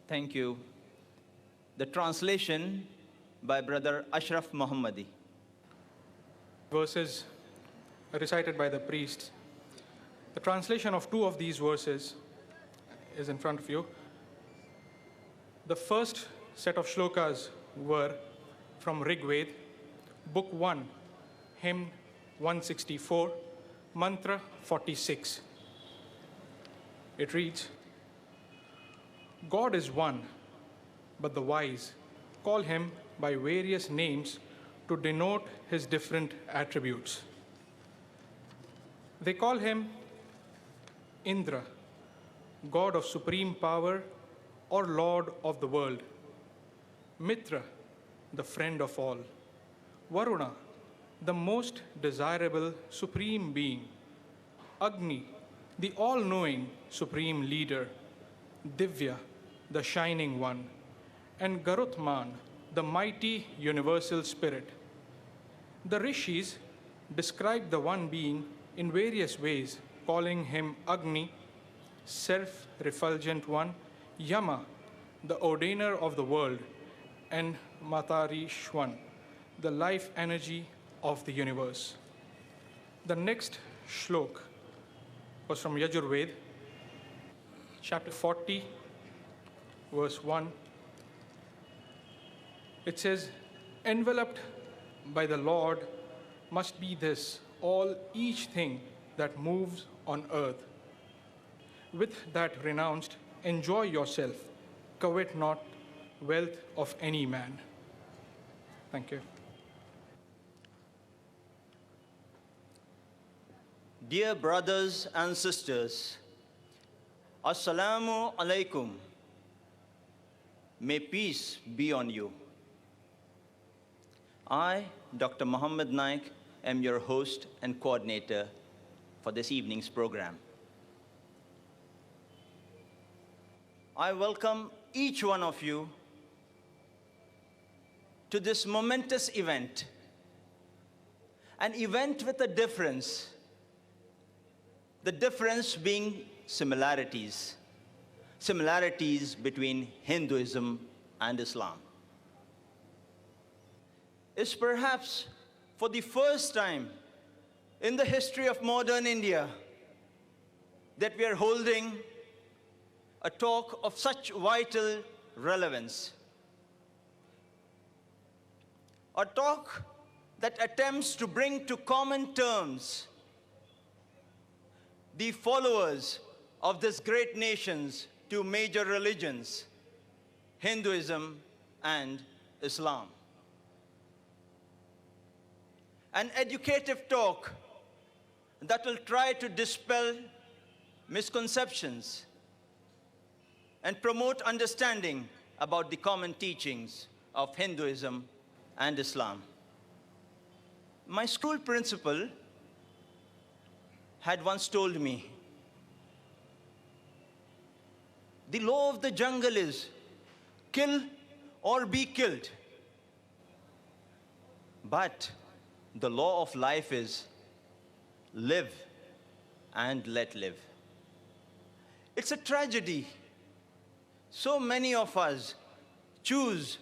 Thank you. The translation by Brother Ashraf Mohammadi. Verses recited by the priests. The translation of two of these verses is in front of you. The first set of shlokas were from Rig Veda, Book 1, Hymn 164, Mantra 46. It reads, God is one, but the wise call him by various names to denote his different attributes. They call him Indra, God of supreme power or Lord of the world; Mitra, the friend of all; Varuna, the most desirable supreme being; Agni, the all-knowing supreme leader; Divya, the shining one; and Garutman, the mighty universal spirit. The rishis describe the one being in various ways, calling him Agni, self-refulgent one; Yama, the ordainer of the world; and Matarishwan, the life energy of the universe. The next shlok was from Yajurved, chapter 40, verse 1. It says, enveloped by the Lord must be this, each thing that moves on earth. With that renounced, enjoy yourself, covet not wealth of any man. Thank you. Dear brothers and sisters, Assalamu alaikum. May peace be on you. I, Dr. Muhammad Naik, am your host and coordinator for this evening's program. I welcome each one of you to this momentous event, an event with a difference, the difference being similarities between Hinduism and Islam. It's perhaps for the first time in the history of modern India that we are holding a talk of such vital relevance. A talk that attempts to bring to common terms the followers of these great nations, two major religions, Hinduism and Islam. An educative talk that will try to dispel misconceptions and promote understanding about the common teachings of Hinduism and Islam. My school principal had once told me, the law of the jungle is kill or be killed. But the law of life is live and let live. It's a tragedy. So many of us choose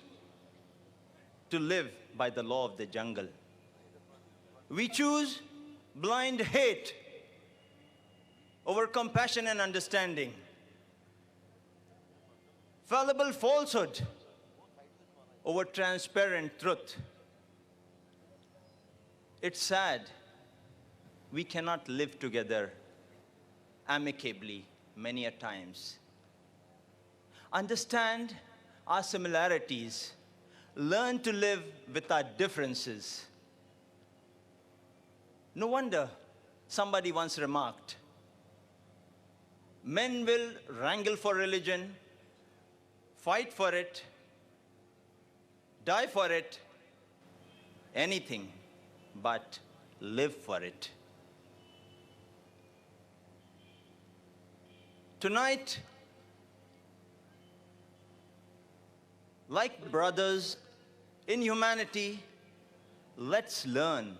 to live by the law of the jungle. We choose blind hate over compassion and understanding, fallible falsehood over transparent truth. It's sad we cannot live together amicably many a times. Understand our similarities, learn to live with our differences. No wonder somebody once remarked, men will wrangle for religion, fight for it, die for it, anything but live for it. Tonight, like brothers in humanity, let's learn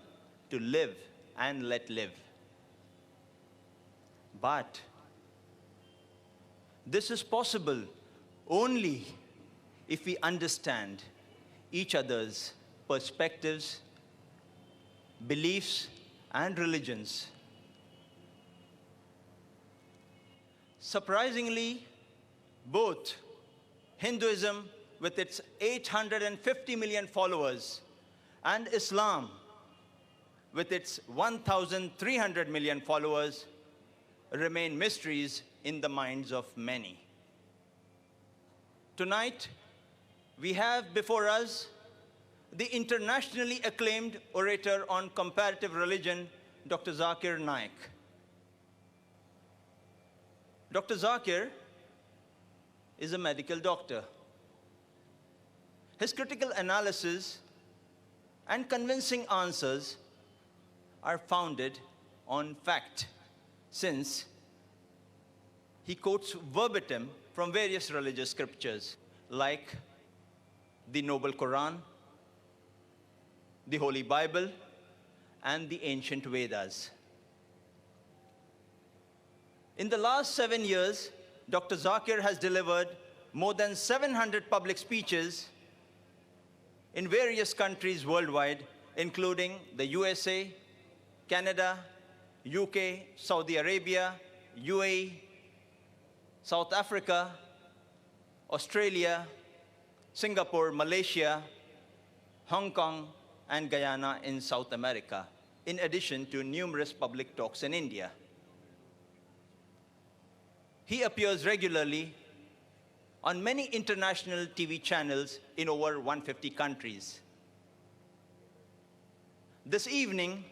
to live and let live. But this is possible only if we understand each other's perspectives, beliefs, and religions. Surprisingly, both Hinduism, with its 850 million followers, and Islam, with its 1,300 million followers, remain mysteries in the minds of many. Tonight, we have before us the internationally acclaimed orator on comparative religion, Dr. Zakir Naik. Dr. Zakir is a medical doctor. His critical analysis and convincing answers are founded on fact, since he quotes verbatim from various religious scriptures like the Noble Quran, the Holy Bible, and the ancient Vedas. In the last 7 years, Dr. Zakir has delivered more than 700 public speeches in various countries worldwide, including the USA, Canada, UK, Saudi Arabia, UAE, South Africa, Australia, Singapore, Malaysia, Hong Kong, and Guyana in South America, in addition to numerous public talks in India. He appears regularly on many international TV channels in over 150 countries. This evening,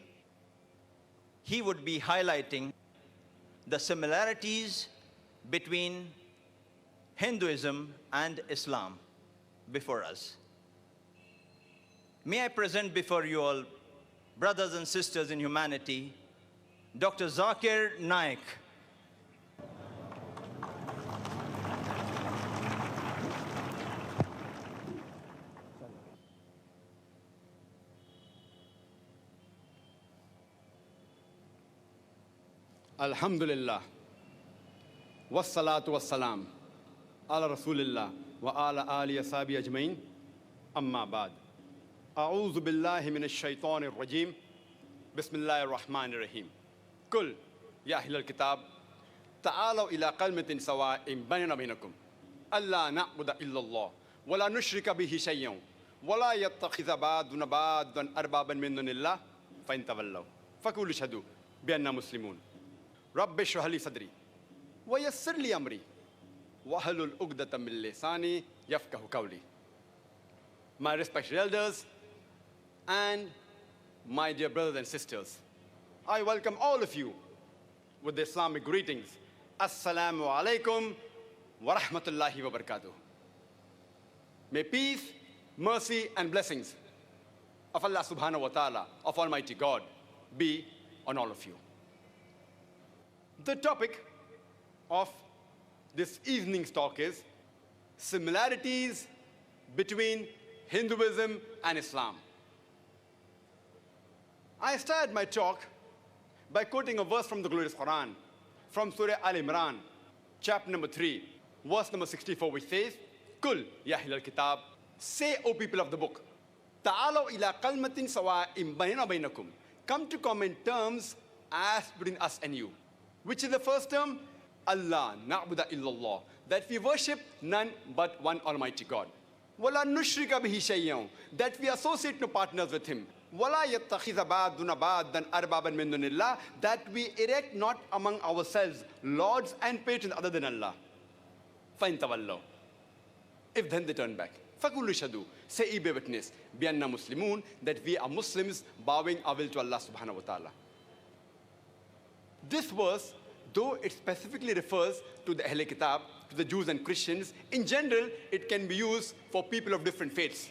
he would be highlighting the similarities between Hinduism and Islam before us. May I present before you all, brothers and sisters in humanity, Dr. Zakir Naik. Alhamdulillah, wassalatu wassalam, ala rasulillah, wa ala ali ashabi ajmain, amma ba'd. A'udhu billahi minash shaitanir rajim, bismillahir rahmanir rahim. Kul, ya ahlal kitab, ta'alaw ila qalmatin sawa'in baynana baynakum, alla na'buda illallah, wa la nushrika bihi shay'an, wa la yattakhidha ba'duna ba'dan arbaban min dunillah, fa in tawallaw, faqulu ashhadu bi anna muslimun. رب اشرح لي صدري ويسر لي امري واحلل عقدة من لساني يفقهوا قولي. My respected elders and my dear brothers and sisters, I welcome all of you with the Islamic greetings. Assalamu alaikum wa rahmatullahi wa barakatuh. May peace, mercy and blessings of Allah subhanahu wa ta'ala, of Almighty God, be on all of you. The topic of this evening's talk is similarities between Hinduism and Islam. I started my talk by quoting a verse from the glorious Quran, from Surah Al-Imran, chapter number 3, verse number 64, which says, Kul ya ahlal kitab, say, O people of the book, ta'alaw ila qalmatin sawa'in baynana baynakum, come to common terms as between us and you. Which is the first term? Allah na'buda illallah, that we worship none but one Almighty God. Wala nushrika bihi shay'an, that we associate no partners with Him. Wala yattakhidha ba'duna ba'dan arbaban min dunillah, that we erect not among ourselves lords and patrons other than Allah. Fa in tawallaw, if then they turn back, faqulu shahadu, say ye bear witness, bi anna muslimun, that we are Muslims bowing our will to Allah subhanahu wa ta'ala. This verse, though it specifically refers to the Ahl Kitab, to the Jews and Christians, in general, it can be used for people of different faiths.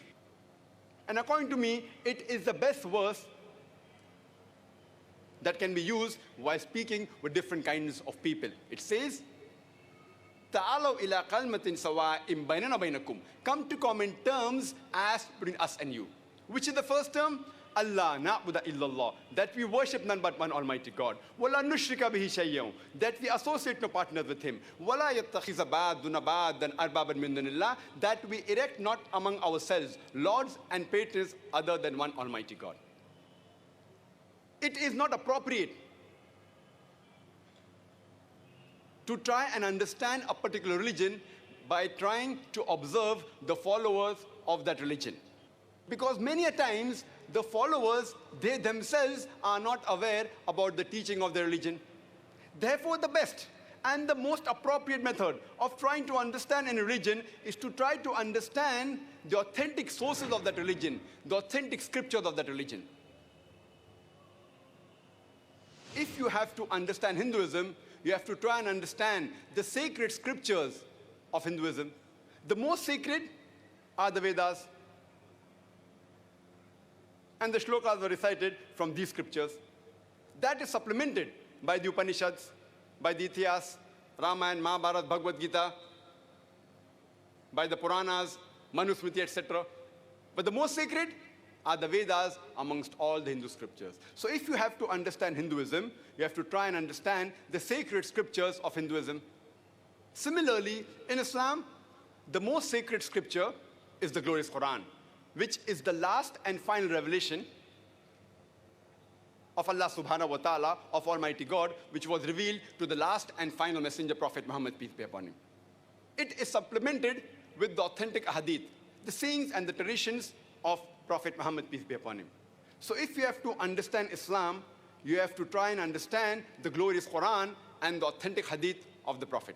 And according to me, it is the best verse that can be used while speaking with different kinds of people. It says, Ta'alaw ila qalmatin sawa'in baynana baynakum, come to common terms as between us and you. Which is the first term? Allah na'budu illallah, that we worship none but one Almighty God. Wala nushrika bihi shay'an, that we associate no partners with Him. Wala yattakhiza ba'duna ba'dan arbaban min dunillah, that we erect not among ourselves lords and patrons other than one Almighty God. It is not appropriate to try and understand a particular religion by trying to observe the followers of that religion. Because many a times, the followers, they themselves are not aware about the teaching of their religion. Therefore, the best and the most appropriate method of trying to understand any religion is to try to understand the authentic sources of that religion, the authentic scriptures of that religion. If you have to understand Hinduism, you have to try and understand the sacred scriptures of Hinduism. The most sacred are the Vedas. And the shlokas were recited from these scriptures. That is supplemented by the Upanishads, by the Itihas, Ramayana, Mahabharata, Bhagavad Gita, by the Puranas, Manusmriti, etc. But the most sacred are the Vedas amongst all the Hindu scriptures. So if you have to understand Hinduism, you have to try and understand the sacred scriptures of Hinduism. Similarly, in Islam, the most sacred scripture is the glorious Quran, which is the last and final revelation of Allah subhanahu wa ta'ala, of Almighty God, which was revealed to the last and final messenger, Prophet Muhammad, peace be upon him. It is supplemented with the authentic hadith, the sayings and the traditions of Prophet Muhammad, peace be upon him. So if you have to understand Islam, you have to try and understand the glorious Quran and the authentic hadith of the Prophet.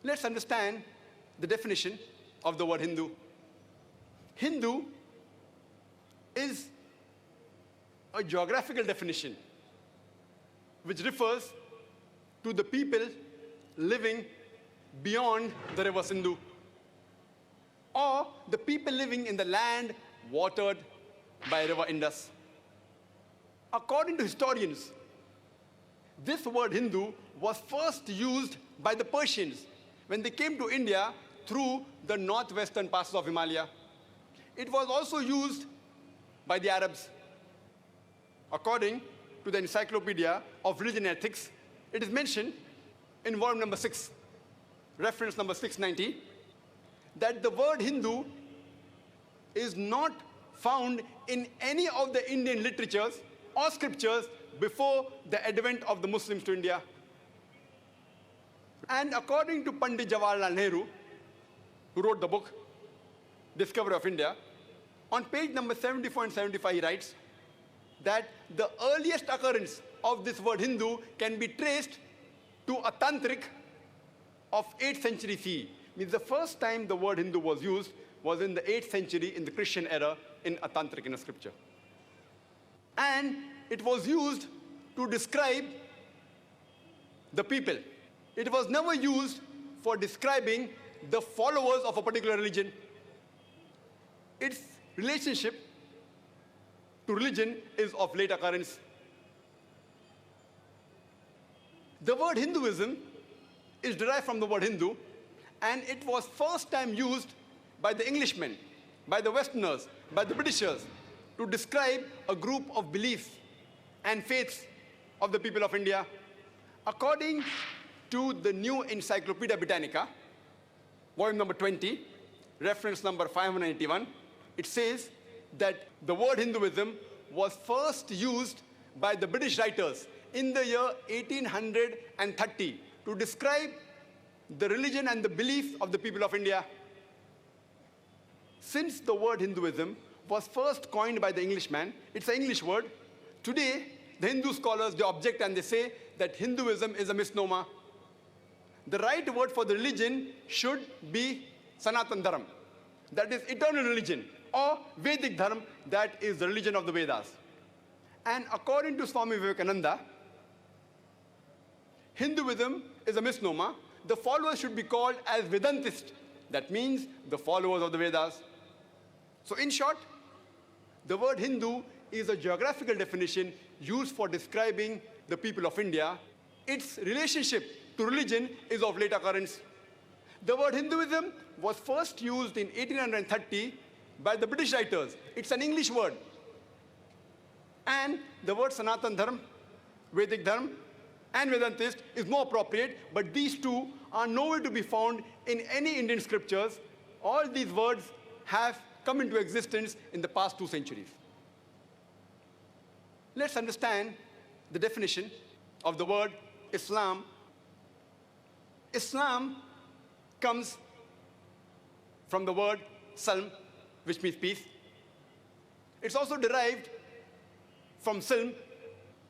Let's understand the definition of the word Hindu. Hindu is a geographical definition which refers to the people living beyond the river Sindhu, or the people living in the land watered by river Indus. According to historians, this word Hindu was first used by the Persians when they came to India through the northwestern passes of Himalaya. It was also used by the Arabs. According to the Encyclopedia of Religion and Ethics, it is mentioned in volume number 6, reference number 690, that the word Hindu is not found in any of the Indian literatures or scriptures before the advent of the Muslims to India. And according to Pandit Jawaharlal Nehru, who wrote the book, Discovery of India, on page number 74 and 75 he writes that the earliest occurrence of this word Hindu can be traced to a tantric of 8th century CE. Means the first time the word Hindu was used was in the 8th century in the Christian era in a tantric, in a scripture. And it was used to describe the people. It was never used for describing the followers of a particular religion. Its relationship to religion is of late occurrence. The word Hinduism is derived from the word Hindu, and it was first time used by the Englishmen, by the Westerners, by the Britishers to describe a group of beliefs and faiths of the people of India. According to the new Encyclopedia Britannica, volume number 20, reference number 581, it says that the word Hinduism was first used by the British writers in the year 1830 to describe the religion and the beliefs of the people of India. Since the word Hinduism was first coined by the Englishman, it's an English word, today the Hindu scholars, they object and they say that Hinduism is a misnomer. The right word for the religion should be Sanatan Dharam, that is eternal religion, or Vedic Dharma, that is the religion of the Vedas. And according to Swami Vivekananda, Hinduism is a misnomer. The followers should be called as Vedantists. That means the followers of the Vedas. So in short, the word Hindu is a geographical definition used for describing the people of India. its relationship to religion is of late occurrence. The word Hinduism was first used in 1830 by the British writers. It's an English word. And the word Sanatan Dharma, Vedic Dharma, and Vedantist is more appropriate, but these two are nowhere to be found in any Indian scriptures. All these words have come into existence in the past 2 centuries. Let's understand the definition of the word Islam. Islam comes from the word Salm, which means peace. It's also derived from Silm,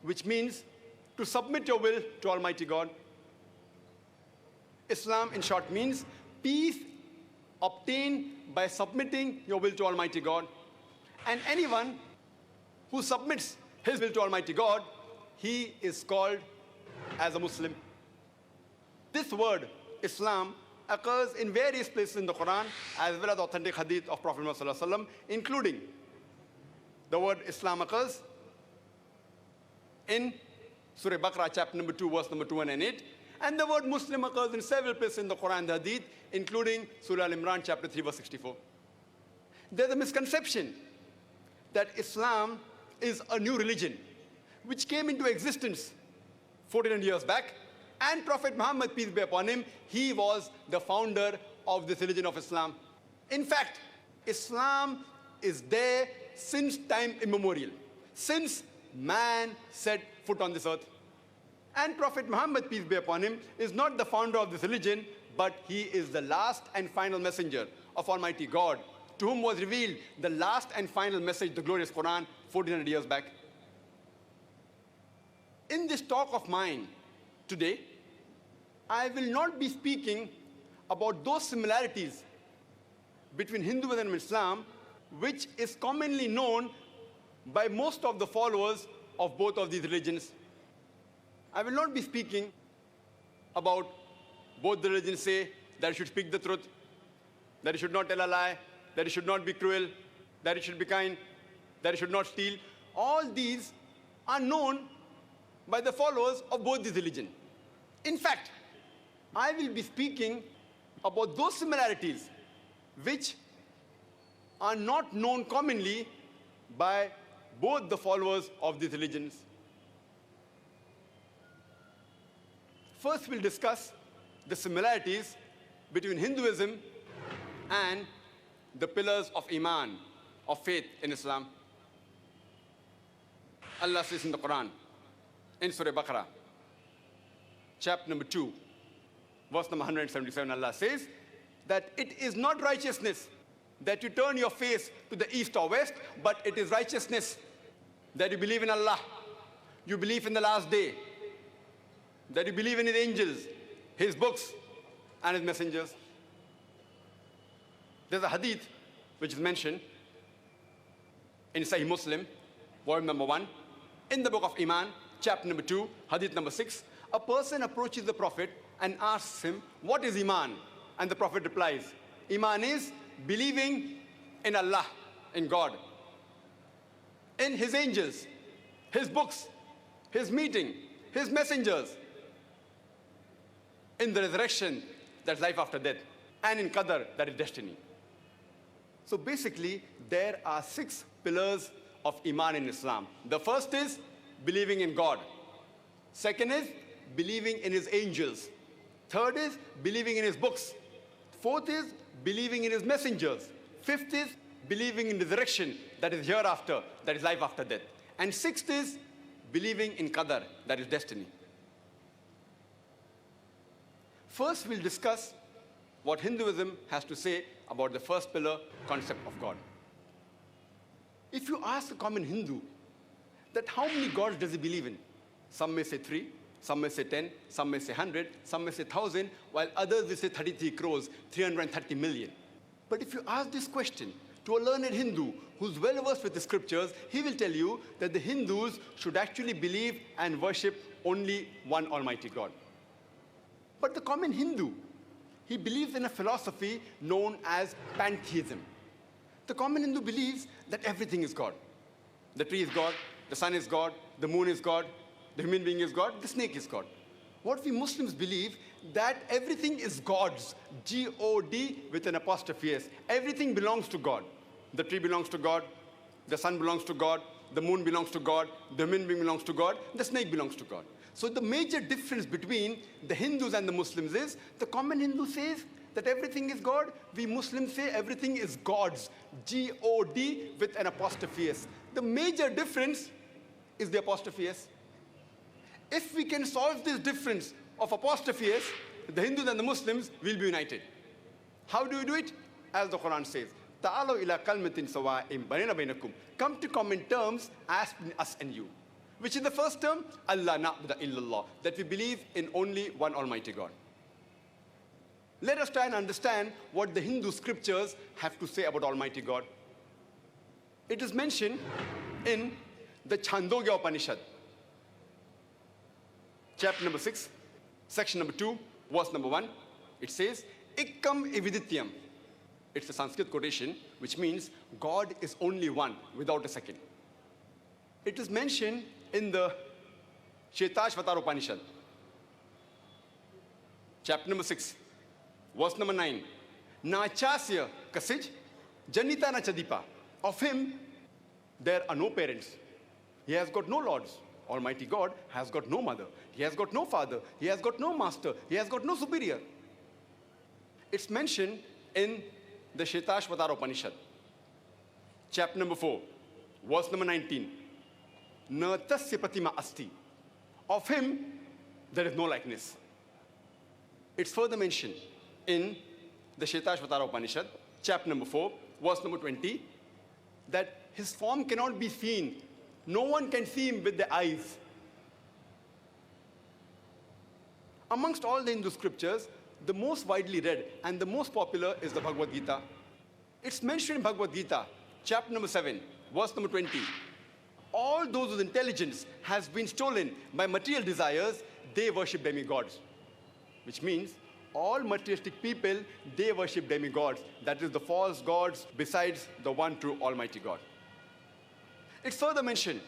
which means to submit your will to Almighty God. Islam, in short, means peace obtained by submitting your will to Almighty God. And anyone who submits his will to Almighty God, he is called as a Muslim. This word, Islam, occurs in various places in the Quran, as well as authentic hadith of Prophet Muhammad ﷺ, including the word Islam occurs in Surah Baqarah, chapter number 2, verse number 208. And the word Muslim occurs in several places in the Quran and the Hadith, including Surah Al-Imran, chapter 3, verse 64. There's a misconception that Islam is a new religion, which came into existence 1400 years back. And Prophet Muhammad, peace be upon him, he was the founder of this religion of Islam. In fact, Islam is there since time immemorial, since man set foot on this earth. And Prophet Muhammad, peace be upon him, is not the founder of this religion, but he is the last and final messenger of Almighty God, to whom was revealed the last and final message, the glorious Quran, 1400 years back. In this talk of mine today, I will not be speaking about those similarities between Hinduism and Islam, which is commonly known by most of the followers of both of these religions. I will not be speaking about both the religions say that you should speak the truth, that you should not tell a lie, that you should not be cruel, that you should be kind, that you should not steal. All these are known by the followers of both these religions. In fact, I will be speaking about those similarities which are not known commonly by both the followers of these religions. First, we'll discuss the similarities between Hinduism and the pillars of Iman, of faith in Islam. Allah says in the Quran, in Surah Baqarah, chapter number 2, verse number 177, Allah says that it is not righteousness that you turn your face to the east or west, but it is righteousness that you believe in Allah, you believe in the last day, that you believe in His angels, His books, and His messengers. There's a hadith which is mentioned in Sahih Muslim, volume number 1, in the book of Iman, chapter number 2, hadith number 6. A person approaches the Prophet and asks him, what is Iman? And the Prophet replies, Iman is believing in Allah, in God, in His angels, His books, His meeting, His messengers, in the resurrection, that's life after death, and in Qadar, that is destiny. So basically, there are 6 pillars of Iman in Islam. The first is believing in God. Second is believing in His angels. Third is believing in His books. Fourth is believing in His messengers. Fifth is believing in resurrection, that is hereafter, that is life after death. And sixth is believing in Qadar, that is destiny. First, we'll discuss what Hinduism has to say about the first pillar, concept of God. If you ask a common Hindu that how many gods does he believe in, some may say 3, some may say 10, some may say 100, some may say 1,000, while others will say 33 crores, 330 million. But if you ask this question to a learned Hindu who's well versed with the scriptures, he will tell you that the Hindus should actually believe and worship only one Almighty God. But the common Hindu, he believes in a philosophy known as pantheism. The common Hindu believes that everything is God. The tree is God, the sun is God, the moon is God, the human being is God, the snake is God. What we Muslims believe, that everything is God's, G-O-D with an apostrophe S. Everything belongs to God. The tree belongs to God, the sun belongs to God, the moon belongs to God, the human being belongs to God, the snake belongs to God. So the major difference between the Hindus and the Muslims is, the common Hindu says that everything is God, we Muslims say everything is God's, G-O-D with an apostrophe S. The major difference is the apostrophe S. If we can solve this difference of apostrophe S, the Hindus and the Muslims will be united. How do we do it? As the Quran says, "Ta'alaw ila kalmatin sawa'in bainana bainakum." Come to common terms as between us and you. Which is the first term? Allah na'budu illallah. That we believe in only one Almighty God. Let us try and understand what the Hindu scriptures have to say about Almighty God. It is mentioned in the Chandogya Upanishad, chapter number 6, section number 2, verse number 1. It says, Ikkam evidityam. It's a Sanskrit quotation, which means God is only one, without a second. It is mentioned in the Shetashvatara Upanishad, chapter number 6, verse number 9. Nachasya kasij janita na chadipa. Of him, there are no parents. He has got no lords. Almighty God has got no mother. He has got no father. He has got no master. He has got no superior. It's mentioned in the Shetashvatara Upanishad, chapter number 4, verse number 19. Na tasya pratima asti. Of him, there is no likeness. It's further mentioned in the Shetashvatara Upanishad, chapter number 4, verse number 20, that his form cannot be seen. No one can see him with the eyes. Amongst all the Hindu scriptures, the most widely read and the most popular is the Bhagavad Gita. It's mentioned in Bhagavad Gita, chapter number 7, verse number 20. All those whose intelligence has been stolen by material desires, they worship demigods. Which means all materialistic people, they worship demigods. That is the false gods besides the one true Almighty God. It's further mentioned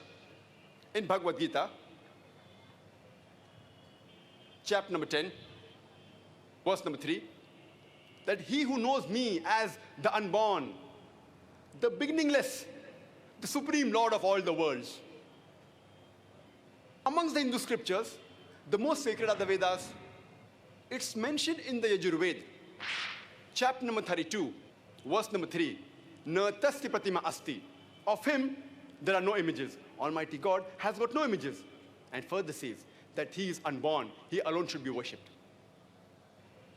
in Bhagavad Gita, chapter number 10, verse number 3, that he who knows me as the unborn, the beginningless, the supreme Lord of all the worlds. Amongst the Hindu scriptures, the most sacred are the Vedas. It's mentioned in the Yajurveda, chapter number 32, verse number 3, Na tasya pratima asti. Of him, there are no images. Almighty God has got no images. And further says that he is unborn. He alone should be worshipped.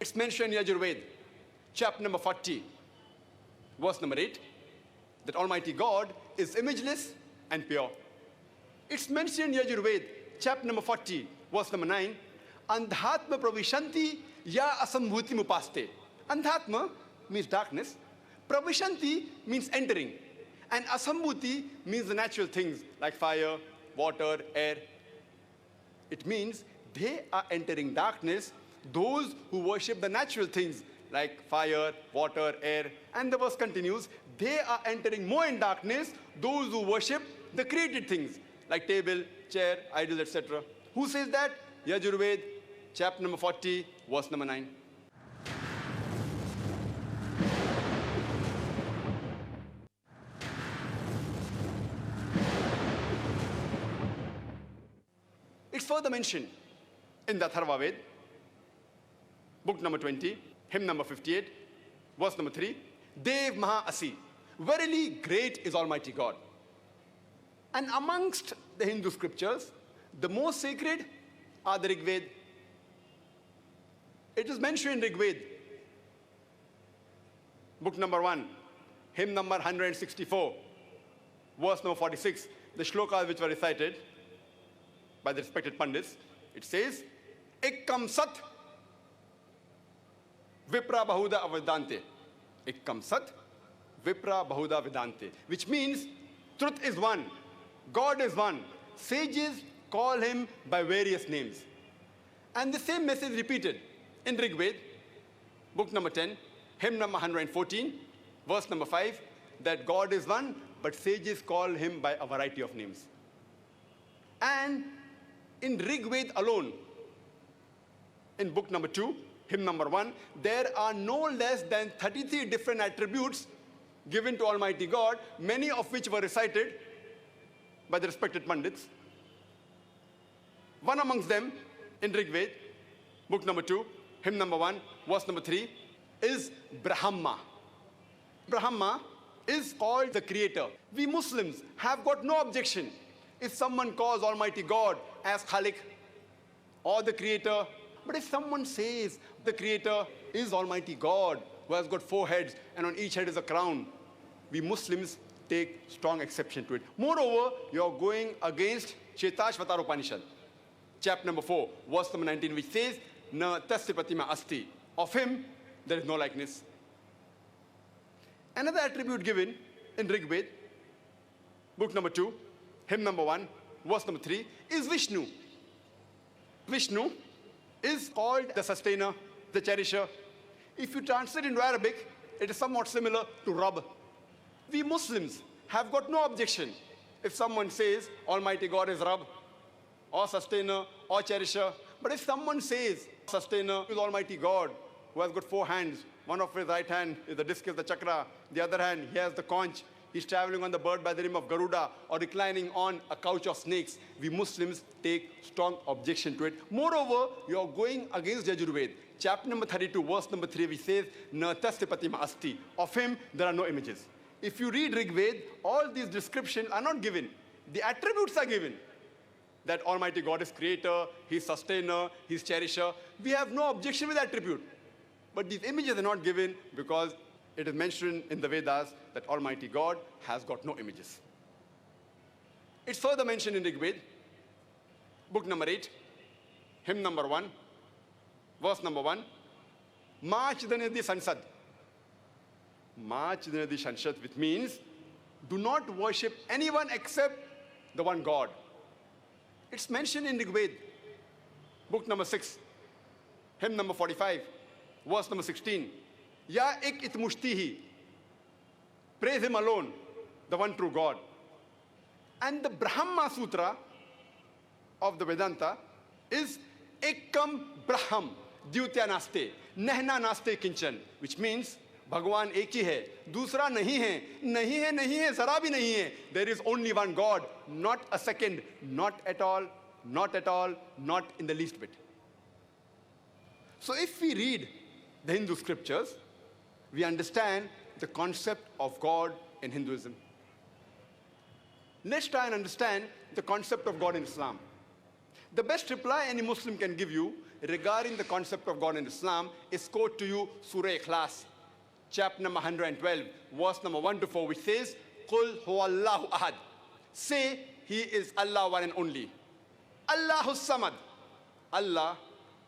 It's mentioned in Yajurveda, chapter number 40, verse number 8, that Almighty God is imageless and pure. It's mentioned in Yajurveda, chapter number 40, verse number 9, Andhatma pravishanti ya asambhuti mupaste. Andhatma means darkness. Pravishanti means entering. And asambhuti means the natural things like fire, water, air. It means they are entering darkness, those who worship the natural things like fire, water, air. And the verse continues, they are entering more in darkness, those who worship the created things like table, chair, idols, etc. Who says that? Yajurveda, chapter number 40, verse number 9. It's further mentioned in the Atharva Ved, book number 20, hymn number 58, verse number 3, Dev Maha Asi. Verily great is Almighty God. And amongst the Hindu scriptures, the most sacred are the Rig Veda. It is mentioned in Rig Veda, book number 1, hymn number 164, verse number 46, the shlokas which were recited by the respected Pandits. It says, Ekkam Sat Vipra Bahuda Avedante. Ekkam Sat Vipra Bahuda Vedante. Which means truth is one, God is one. Sages call him by various names. And the same message repeated in Rig Veda, book number 10, hymn number 114, verse number 5, that God is one, but sages call him by a variety of names. And in Rig Veda alone, in book number 2, hymn number 1, there are no less than 33 different attributes given to Almighty God, many of which were recited by the respected Pandits. One amongst them, in Rig Veda, book number 2, hymn number 1, verse number 3, is Brahma. Brahma is called the creator. We Muslims have got no objection if someone calls Almighty God as Khalik or the creator. But if someone says the creator is Almighty God who has got 4 heads and on each head is a crown, we Muslims take strong exception to it. Moreover, you are going against Shetashvatar Upanishad, chapter number 4, verse number 19, which says, Na tasya pratima asti. Of him, there is no likeness. Another attribute given in Rig Veda, book number 2, hymn number 1, verse number 3, is Vishnu. Vishnu is called the sustainer, the cherisher. If you translate into Arabic, it is somewhat similar to Rabb. We Muslims have got no objection if someone says Almighty God is Rabb, or sustainer, or cherisher. But if someone says sustainer is Almighty God, who has got 4 hands, one of his right hand is the disc, is the chakra, the other hand he has the conch, he's traveling on the bird by the name of Garuda, or reclining on a couch of snakes, we Muslims take strong objection to it. Moreover, you are going against Yajurved, chapter number 32, verse number 3, which says, Na tasya pratima asti. Of him, there are no images. If you read Rig Veda, all these descriptions are not given. The attributes are given. That Almighty God is creator, He's sustainer, He's cherisher. We have no objection with attribute. But these images are not given because it is mentioned in the Vedas that Almighty God has got no images. It's further mentioned in Rig Veda, book number 8, hymn number 1, verse number 1, Mach Danadi Sansad. Mach Danadi Sansad, which means do not worship anyone except the one God. It's mentioned in Rig Veda, book number 6, hymn number 45, verse number 16. Ya ik it mushtihi. Praise him alone, the one true God. And the Brahma Sutra of the Vedanta is Ekam Braham Dyutya Naste, Nehna Naste Kinchan, which means Bhagwan एक ही है, दूसरा नहीं है, नहीं है, नहीं है, जरा भी नहीं है. There is only one God, not a second, not at all, not at all, not in the least bit. So if we read the Hindu scriptures, we understand the concept of God in Hinduism. Let's try and understand the concept of God in Islam. The best reply any Muslim can give you regarding the concept of God in Islam is quote to you Surah Ikhlas, chapter number 112, verse number 1 to 4, which says, Qul huwallahu ahad. Say, He is Allah one and only. Allahu samad. Allah,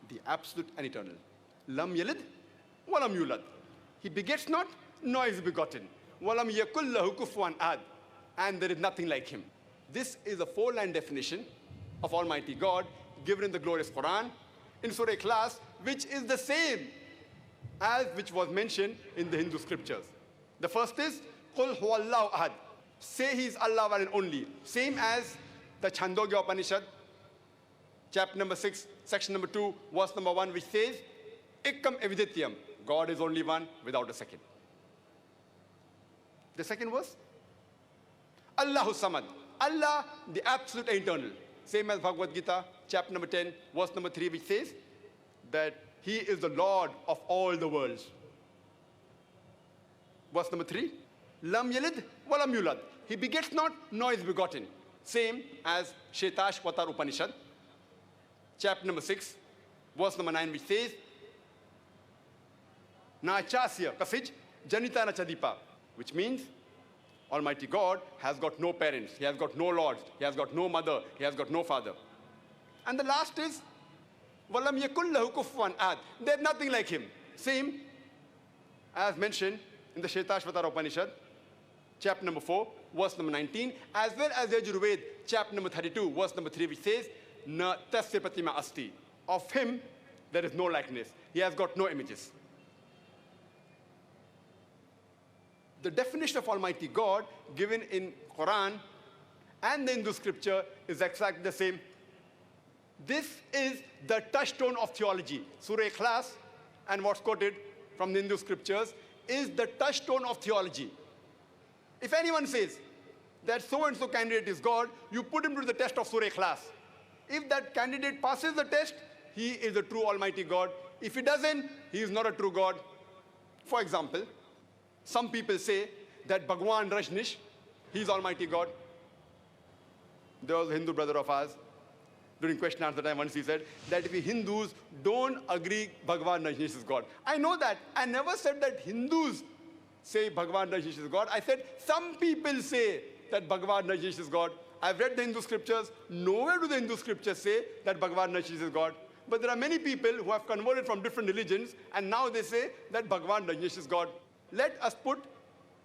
the absolute and eternal. Lam yalid, walam yulad. He begets not, nor is begotten. Walam yakul lahu kufuwan ahad. And there is nothing like Him. This is a 4-line definition of Almighty God given in the glorious Quran in Surah Ikhlas, which is the same as which was mentioned in the Hindu scriptures. The first is, Qul huwallahu ahad. Say He is Allah one and only. Same as the Chandogya Upanishad, chapter number 6, section number 2, verse number 1, which says, Ekkam evidityam. God is only one without a second. The second verse, Allahu samad. Allah, the absolute and eternal. Same as Bhagavad Gita, chapter number 10, verse number 3, which says that He is the Lord of all the worlds. Verse number 3, Lam yalid walam yulad. He begets not, nor is begotten. Same as Shetashvatar Upanishad, chapter number 6, verse number 9, which says, Na achasya kasij janita na chadipa, which means Almighty God has got no parents, He has got no lords, He has got no mother, He has got no father. And the last is, Walam yakul lahu kufuwan ahad. There's nothing like Him. Same as mentioned in the Shetashvatar Upanishad, chapter number 4, verse number 19, as well as the Yajurved, chapter number 32, verse number 3, which says, Na tasya pratima asti. Of Him, there is no likeness. He has got no images. The definition of Almighty God given in Quran and the Hindu scripture is exactly the same. This is the touchstone of theology. Surah Ikhlas and what's quoted from the Hindu scriptures is the touchstone of theology. If anyone says that so-and-so candidate is God, you put him to the test of Surah Ikhlas. If that candidate passes the test, he is a true Almighty God. If he doesn't, he is not a true God. For example, some people say that Bhagwan Rajneesh, he is Almighty God. There was a Hindu brother of ours, during question answer time, once he said that we Hindus don't agree Bhagwan Rajneesh is God. I know that. I never said that Hindus say Bhagwan Rajneesh is God. I said some people say that Bhagwan Rajneesh is God. I've read the Hindu scriptures. Nowhere do the Hindu scriptures say that Bhagwan Rajneesh is God. But there are many people who have converted from different religions and now they say that Bhagwan Rajneesh is God. Let us put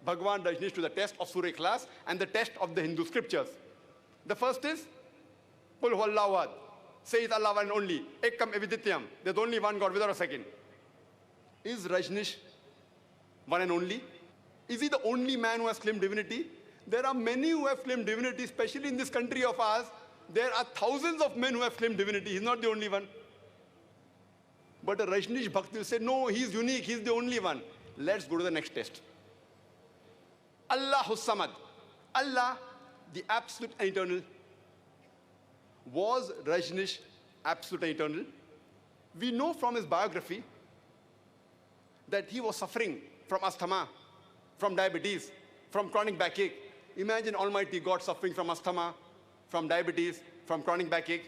Bhagwan Rajneesh to the test of Surah Ikhlas and the test of the Hindu scriptures. The first is Qul huwallahu ahad. Say it Allah one and only. Ekam evidityam. There's only one God without a second. Is Rajneesh one and only? Is he the only man who has claimed divinity? There are many who have claimed divinity, especially in this country of ours. There are thousands of men who have claimed divinity. He's not the only one. But a Rajneesh Bhakt will say, no, he's unique, he's the only one. Let's go to the next test. Allahus Samad. Allah, the absolute and eternal. Was Rajneesh absolute and eternal? We know from his biography that he was suffering from asthma, from diabetes, from chronic backache. Imagine Almighty God suffering from asthma, from diabetes, from chronic backache.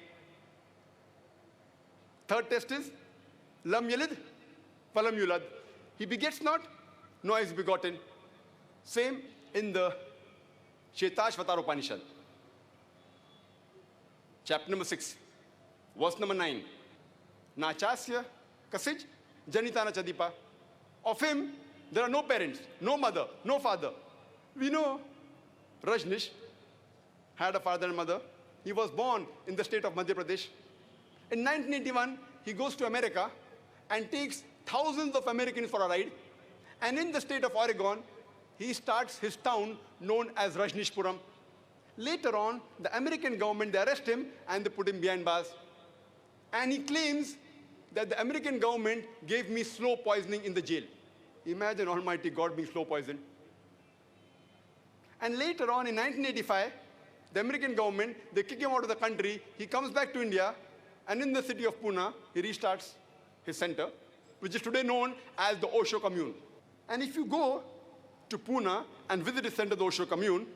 Third test is, Lam yalid, falam yulad. He begets not, nor is begotten. Same in the Shetashvatar Upanishad. Chapter number 6, verse number 9. Nachasya kasij janitana chadipa. Of him, there are no parents, no mother, no father. We know Rajneesh had a father and mother. He was born in the state of Madhya Pradesh. In 1981, he goes to America and takes thousands of Americans for a ride. And in the state of Oregon, he starts his town known as Rajneeshpuram. Later on, the American government, they arrest him and they put him behind bars. And he claims that the American government gave me slow poisoning in the jail. Imagine Almighty God being slow poisoned. And later on in 1985, the American government, they kick him out of the country. He comes back to India, and in the city of Pune, he restarts his center, which is today known as the Osho Commune. And if you go to Pune and visit his center, the Osho Commune,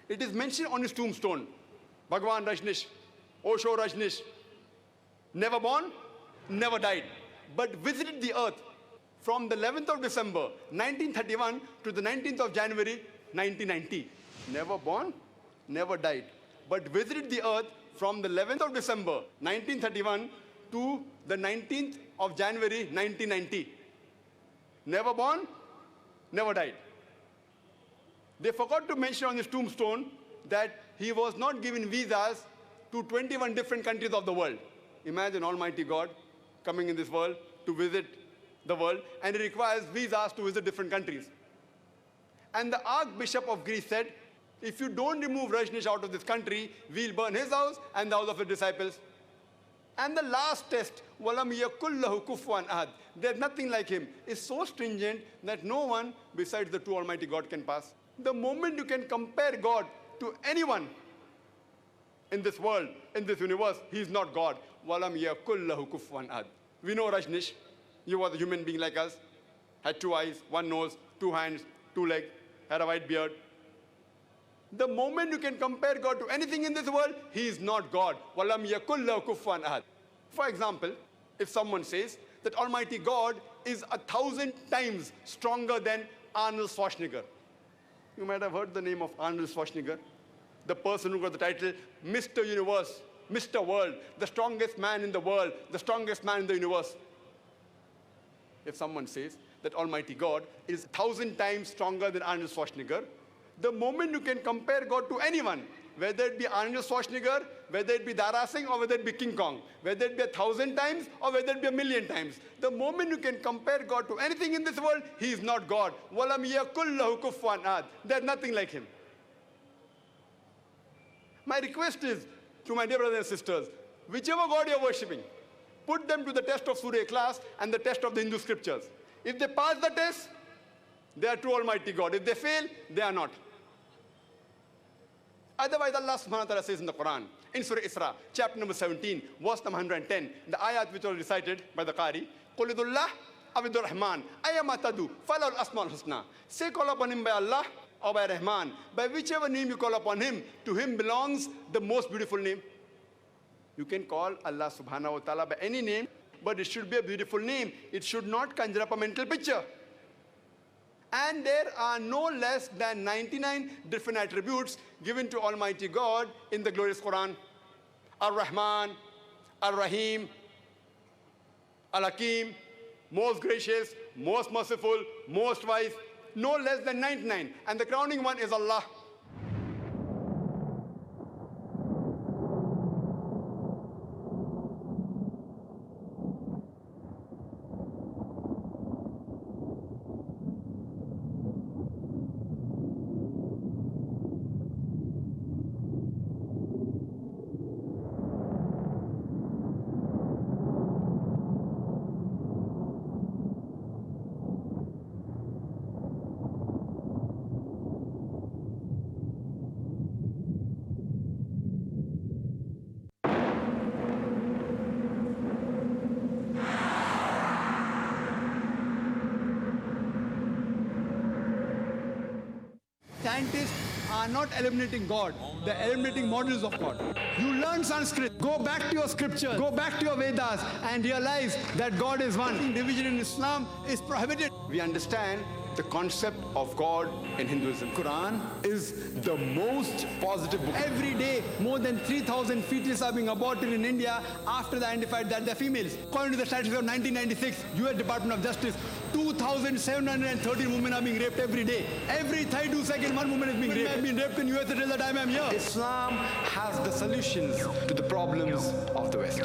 it is mentioned on his tombstone, Bhagwan Rajneesh, Osho Rajneesh, never born, never died, but visited the earth from the 11th of December, 1931 to the 19th of January, 1990. Never born, never died, but visited the earth from the 11th of December, 1931 to the 19th of January, 1990. Never born, never died. They forgot to mention on his tombstone that he was not given visas to 21 different countries of the world. Imagine Almighty God coming in this world to visit the world, and he requires visas to visit different countries. And the Archbishop of Greece said, if you don't remove Rajneesh out of this country, we'll burn his house and the house of his disciples. And the last test, وَلَمْ يَكُلْ لَهُ كُفُوًا أَحَدٌ. There's nothing like him. It's so stringent that no one besides the true Almighty God can pass. The moment you can compare God to anyone in this world, in this universe, he is not God. وَلَمْ يَكُلْ لَهُ كُفُوًا أَحَدٌ. We know Rajneesh. He was a human being like us. Had 2 eyes, 1 nose, 2 hands, 2 legs, had a white beard. The moment you can compare God to anything in this world, he is not God. وَلَمْ يَكُلْ لَهُ كُفُوًا أَحَدٌ. For example, if someone says that Almighty God is 1,000 times stronger than Arnold Schwarzenegger. You might have heard the name of Arnold Schwarzenegger, the person who got the title Mr. Universe, Mr. World, the strongest man in the world, the strongest man in the universe. If someone says that Almighty God is 1,000 times stronger than Arnold Schwarzenegger, the moment you can compare God to anyone, whether it be Arnold Schwarzenegger, whether it be Dara Singh, or whether it be King Kong, whether it be 1,000 times, or whether it be 1,000,000 times, the moment you can compare God to anything in this world, he is not God. وَلَمْ يَكُلْ لَهُ كُفُوًا أَحَدٌ. There's nothing like him. My request is to my dear brothers and sisters, whichever God you're worshipping, put them to the test of Surah Ikhlas and the test of the Hindu scriptures. If they pass the test, they are true Almighty God. If they fail, they are not. Otherwise, Allah subhanahu wa ta'ala says in the Quran, in Surah Isra, chapter number 17, verse number 110, the ayat which was recited by the Qari, قُلِ ذُو اللَّهِ أَوِدُ الرَّحْمَانِ أَيَّمَا تَدُوا فَلَهُ الْأَسْمَاءُ الْحُسْنَى. Say call upon him by Allah or by Rahman. By whichever name you call upon him, to him belongs the most beautiful name. You can call Allah subhanahu wa ta'ala by any name, but it should be a beautiful name. It should not conjure up a mental picture. And there are no less than 99 different attributes given to Almighty God in the glorious Quran. Ar-Rahman, Ar-Rahim, Al-Hakim, most gracious, most merciful, most wise, no less than 99. And the crowning one is Allah. Scientists are not eliminating God, they're eliminating models of God. You learn Sanskrit, go back to your scriptures, go back to your Vedas and realize that God is one. Division in Islam is prohibited. We understand the concept of God in Hinduism. Quran is the most positive book. Every day, more than 3,000 fetuses are being aborted in India after they identified that they're females. According to the statistics of 1996, US Department of Justice, 2,713 women are being raped every day. Every 32 seconds, one woman is being raped. I've been raped in US until the time I'm here. Islam has the solutions to the problems of the West.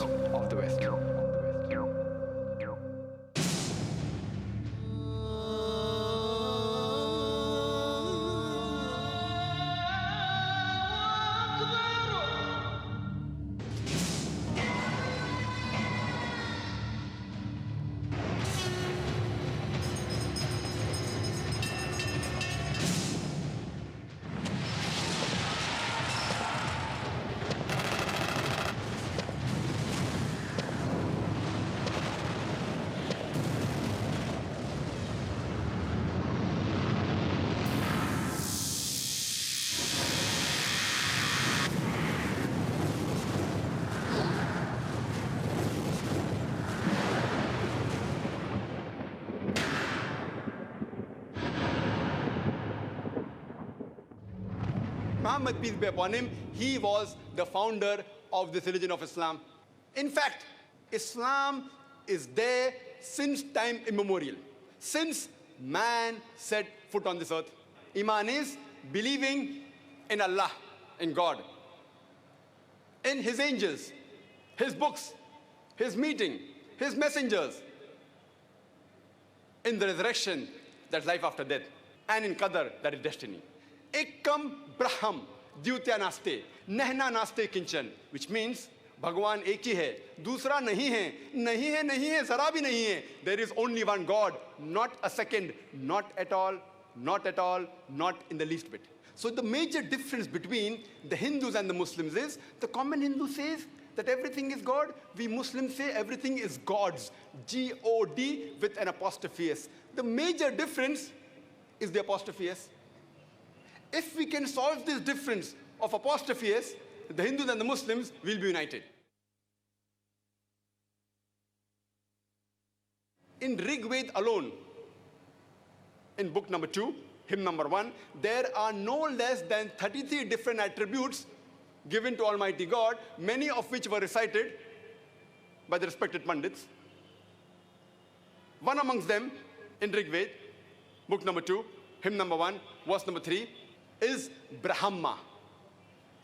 Muhammad, peace be upon him, he was the founder of this religion of Islam. In fact, Islam is there since time immemorial, since man set foot on this earth. Iman is believing in Allah, in God, in His angels, His books, His meeting, His messengers, in the resurrection, that's life after death, and in Qadar, that is destiny. Ekam Braham Dyutya Naste, Nehna Naste Kinchan, which means Bhagwan ek hi hai, dusra nahi hai, nahi hai, nahi hai, zara bhi nahi hai. There is only one God, not a second, not at all, not at all, not in the least bit. So the major difference between the Hindus and the Muslims is, the common Hindu says that everything is God, we Muslims say everything is God's, G-O-D with an apostrophe S. The major difference is the apostrophe S. If we can solve this difference of apostrophe S, the Hindus and the Muslims will be united. In Rig Ved alone, in book number 2, hymn number 1, there are no less than 33 different attributes given to Almighty God, many of which were recited by the respected Pandits. One amongst them, in Rig Ved, book number 2, hymn number 1, verse number 3, is Brahma.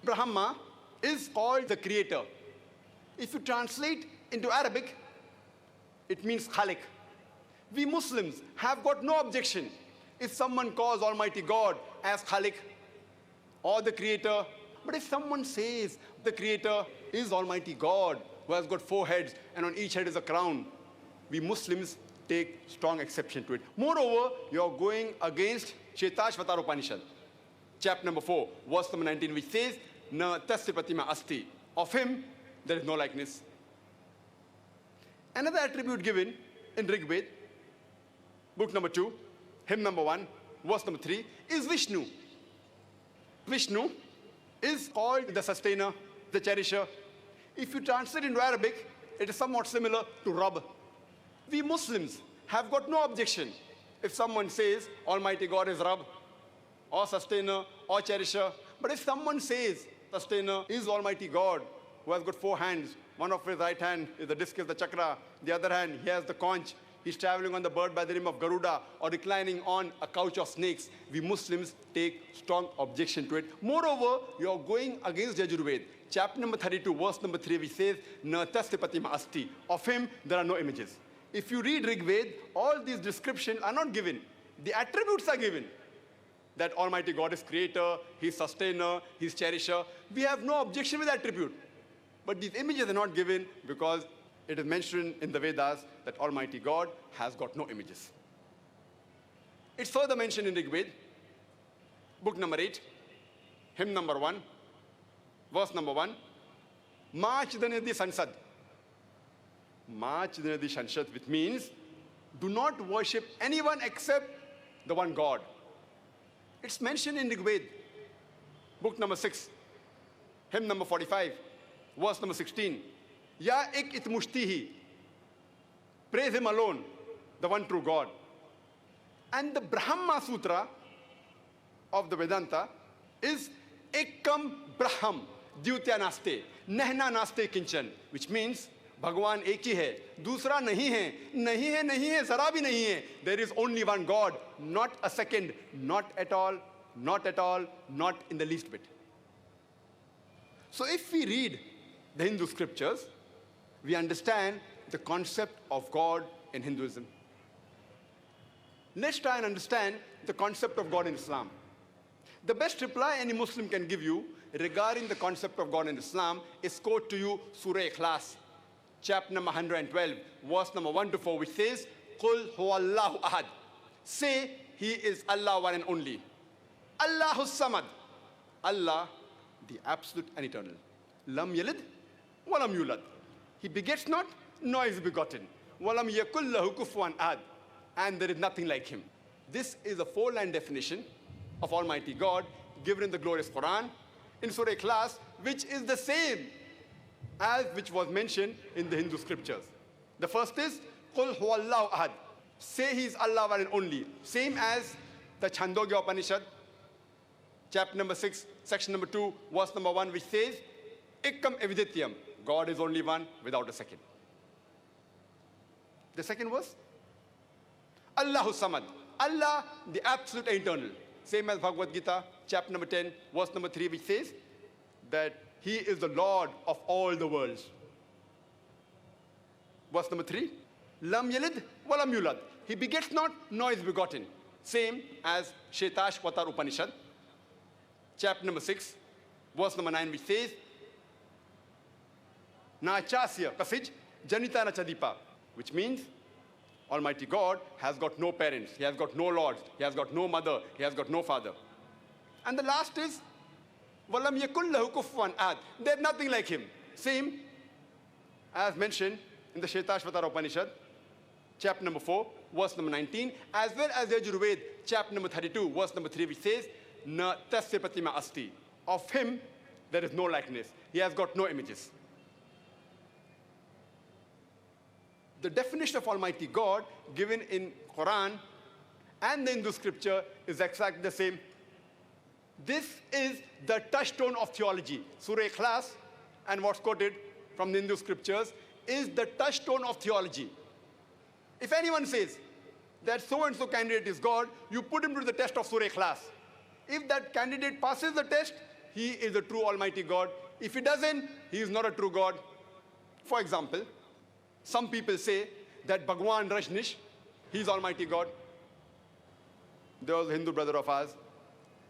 Brahma is called the creator. If you translate into Arabic, it means Khalik. We Muslims have got no objection if someone calls Almighty God as Khalik or the creator. But if someone says the creator is Almighty God who has got 4 heads and on each head is a crown. We Muslims take strong exception to it. Moreover, you're going against Shetashvatar Upanishad, chapter number 4, verse number 19, which says, Na tasya pratima asti. Of him, there is no likeness. Another attribute given in Rig Veda, book number 2, hymn number 1, verse number 3, is Vishnu. Vishnu is called the sustainer, the cherisher. If you translate into Arabic, it is somewhat similar to Rabb. We Muslims have got no objection if someone says Almighty God is Rabb, or sustainer, or cherisher. But if someone says sustainer is Almighty God, who has got 4 hands, one of his right hand is the disc, is the chakra, the other hand he has the conch, he's traveling on the bird by the name of Garuda, or reclining on a couch of snakes, we Muslims take strong objection to it. Moreover, you are going against Yajurved, chapter number 32, verse number 3, which says, Na tasya pratima asti. Of him, there are no images. If you read Rig Veda, all these descriptions are not given. The attributes are given. That Almighty God is creator, He's sustainer, He's cherisher. We have no objection with attribute. But these images are not given because it is mentioned in the Vedas that Almighty God has got no images. It's further mentioned in Rig Veda, book number 8, hymn number 1, verse number 1, Ma chidanadi sansad. Ma chidanadi sansad, which means do not worship anyone except the one God. It's mentioned in Rig Veda, book number 6, hymn number 45, verse number 16. Ya ik it mushtihi. Praise him alone, the one true God. And the Brahma Sutra of the Vedanta is Ekam Braham Dyutya Naste, Nehna Naste Kinchan, which means Bhagwan एक ही है, दूसरा नहीं है, नहीं है, नहीं है, जरा भी नहीं है. There is only one God, not a second, not at all, not at all, not in the least bit. So if we read the Hindu scriptures, we understand the concept of God in Hinduism. Let's try and understand the concept of God in Islam. The best reply any Muslim can give you regarding the concept of God in Islam is quote to you Surah Ikhlas, chapter number 112, verse number 1 to 4, which says, Qul huwallahu ahad. Say, He is Allah one and only. Allahu samad. Allah, the absolute and eternal. Lam yalid, walam yulad. He begets not, nor is begotten. Walam yakul lahu kufuwan ahad. And there is nothing like him. This is a 4-line definition of Almighty God given in the glorious Quran in Surah Ikhlas, which is the same as which was mentioned in the Hindu scriptures. The first is, Qul huwallahu ahad. Say He is Allah one and only. Same as the Chandogya Upanishad, chapter number 6, section number 2, verse number 1, which says, Ikkam evidityam. God is only one without a second. The second verse, Allahu samad. Allah, the absolute and eternal. Same as Bhagavad Gita, chapter number 10, verse number 3, which says that He is the Lord of all the worlds. Verse number 3, Lam yalid walam yulad. He begets not, nor is begotten. Same as Shetashvatar Upanishad, chapter number 6, verse number 9, which says, Na chasya kasij janita na chadipa, which means Almighty God has got no parents, He has got no lords, He has got no mother, He has got no father. And the last is, Walam yakul lahu kufuwan ahad. There's nothing like Him. Same as mentioned in the Shetashvatar Upanishad, chapter number 4, verse number 19, as well as Yajurved, chapter number 32, verse number 3, which says, Na tasya pratima asti. Of Him, there is no likeness. He has got no images. The definition of Almighty God given in Quran and the Hindu scripture is exactly the same. This is the touchstone of theology. Surah Ikhlas and what's quoted from the Hindu scriptures is the touchstone of theology. If anyone says that so-and-so candidate is God, you put him to the test of Surah Ikhlas. If that candidate passes the test, he is the true Almighty God. If he doesn't, he is not a true God. For example, some people say that Bhagwan Rajneesh, he is Almighty God. There was a Hindu brother of ours.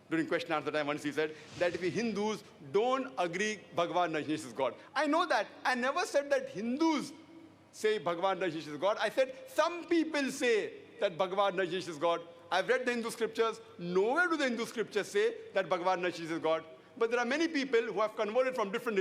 during question answer time, once he said that we Hindus don't agree Bhagwan Rajneesh is God. I know that. I never said that Hindus say Bhagwan Rajneesh is God. I said some people say that Bhagwan Rajneesh is God. I've read the Hindu scriptures. Nowhere do the Hindu scriptures say that Bhagwan Rajneesh is God. But there are many people who have converted from different